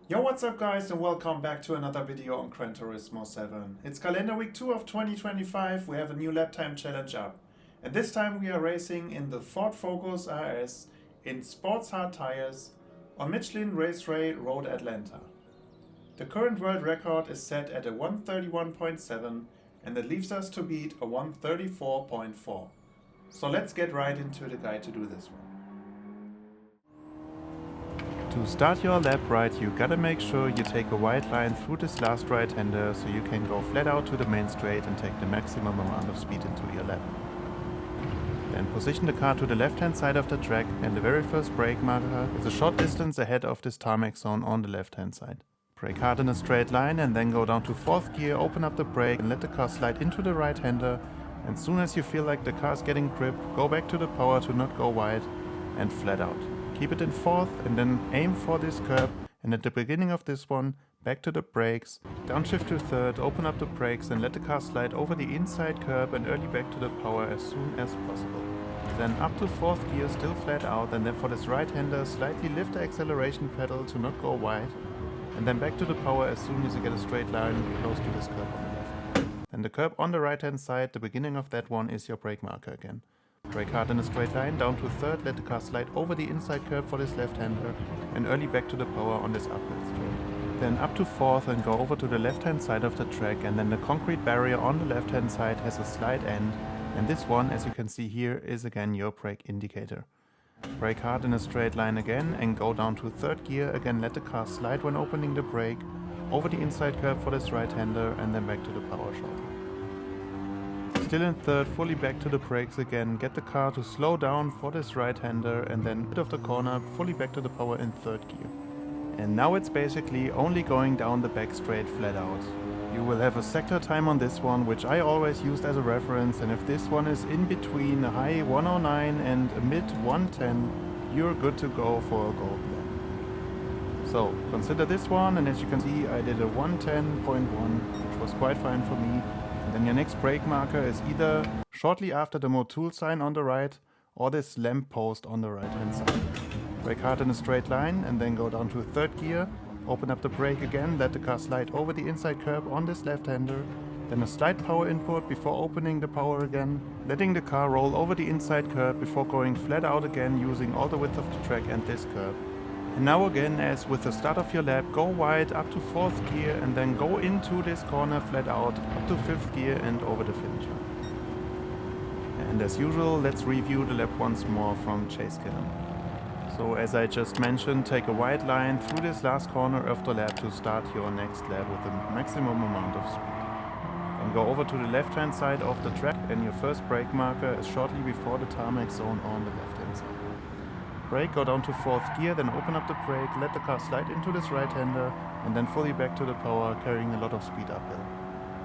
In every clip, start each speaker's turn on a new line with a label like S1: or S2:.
S1: Yo, what's up guys, and welcome back to another video on Gran Turismo 7. It's calendar week 2 of 2025, we have a new lap time challenge up. And this time we are racing in the Ford Focus RS in sports hard tires on Michelin Raceway Road Atlanta. The current world record is set at a 131.7 and it leaves us to beat a 134.4. So let's get right into the guide to do this one. To start your lap right, you gotta make sure you take a wide line through this last right-hander so you can go flat out to the main straight and take the maximum amount of speed into your lap. Then position the car to the left-hand side of the track, and the very first brake marker is a short distance ahead of this tarmac zone on the left-hand side. Brake hard in a straight line and then go down to 4th gear, open up the brake and let the car slide into the right-hander, and as soon as you feel like the car's getting grip, go back to the power to not go wide and flat out. Keep it in 4th and then aim for this curb, and at the beginning of this one, back to the brakes, downshift to 3rd, open up the brakes and let the car slide over the inside curb and early back to the power as soon as possible. Then up to 4th gear, still flat out, and then for this right-hander, slightly lift the acceleration pedal to not go wide, and then back to the power as soon as you get a straight line close to this curb on the left. Then the curb on the right-hand side, the beginning of that one is your brake marker again. Brake hard in a straight line, down to 3rd, let the car slide over the inside curb for this left-hander and early back to the power on this uphill straight. Then up to 4th and go over to the left-hand side of the track, and then the concrete barrier on the left-hand side has a slight end, and this one, as you can see here, is again your brake indicator. Brake hard in a straight line again and go down to 3rd gear, again let the car slide when opening the brake, over the inside curb for this right-hander and then back to the power shortly. Still in 3rd, fully back to the brakes again, get the car to slow down for this right-hander and then bit of the corner, fully back to the power in 3rd gear. And now it's basically only going down the back straight flat out. You will have a sector time on this one, which I always used as a reference, and if this one is in between a high 109 and a mid 110, you're good to go for a gold lap. So consider this one, and as you can see I did a 110.1, which was quite fine for me. Then your next brake marker is either shortly after the Motul sign on the right or this lamp post on the right hand side. Brake hard in a straight line and then go down to 3rd gear, open up the brake again, let the car slide over the inside curb on this left-hander, then a slight power input before opening the power again, letting the car roll over the inside curb before going flat out again using all the width of the track and this curb. And now again, as with the start of your lap, go wide up to 4th gear and then go into this corner flat out up to 5th gear and over the finish line. And as usual, let's review the lap once more from chase cam. So as I just mentioned, take a wide line through this last corner of the lap to start your next lap with the maximum amount of speed. Then go over to the left hand side of the track, and your first brake marker is shortly before the tarmac zone on the left hand side. Brake, go down to 4th gear, then open up the brake, let the car slide into this right-hander and then fully back to the power, carrying a lot of speed uphill.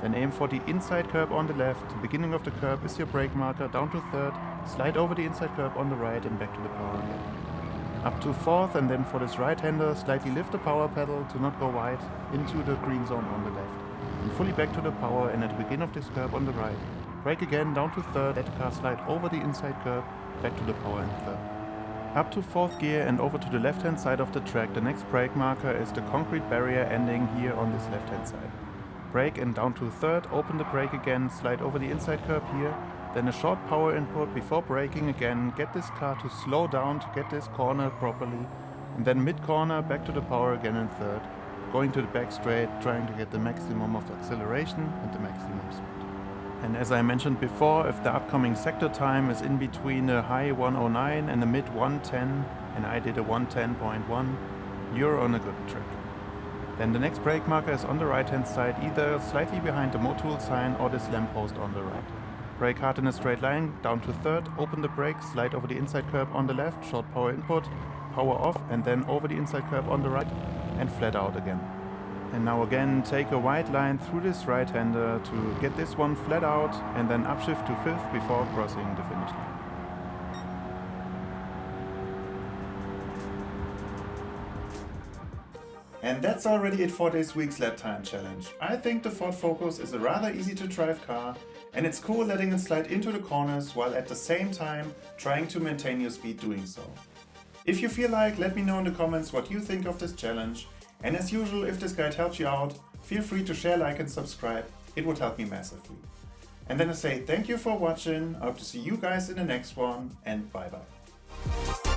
S1: Then aim for the inside curb on the left, the beginning of the curb is your brake marker, down to 3rd, slide over the inside curb on the right and back to the power again. Up to 4th, and then for this right-hander, slightly lift the power pedal to not go wide into the green zone on the left. And fully back to the power, and at the beginning of this curb on the right, brake again, down to 3rd, let the car slide over the inside curb, back to the power in 3rd. Up to 4th gear and over to the left-hand side of the track, the next brake marker is the concrete barrier ending here on this left-hand side. Brake and down to 3rd, open the brake again, slide over the inside curb here, then a short power input before braking again, get this car to slow down to get this corner properly, and then mid-corner back to the power again in 3rd, going to the back straight, trying to get the maximum of acceleration and the maximum speed. And as I mentioned before, if the upcoming sector time is in between a high 109 and a mid 110, and I did a 110.1, you're on a good track. Then the next brake marker is on the right hand side, either slightly behind the Motul sign or this lamppost on the right. Brake hard in a straight line, down to 3rd, open the brake, slide over the inside curb on the left, short power input, power off, and then over the inside curb on the right, and flat out again. And now again, take a wide line through this right-hander to get this one flat out and then upshift to 5th before crossing the finish line. And that's already it for this week's lap time challenge. I think the Ford Focus is a rather easy to drive car, and it's cool letting it slide into the corners while at the same time trying to maintain your speed doing so. If you feel like, let me know in the comments what you think of this challenge. And as usual, if this guide helped you out, feel free to share, like and subscribe. It would help me massively. And then I say thank you for watching, I hope to see you guys in the next one, and bye bye.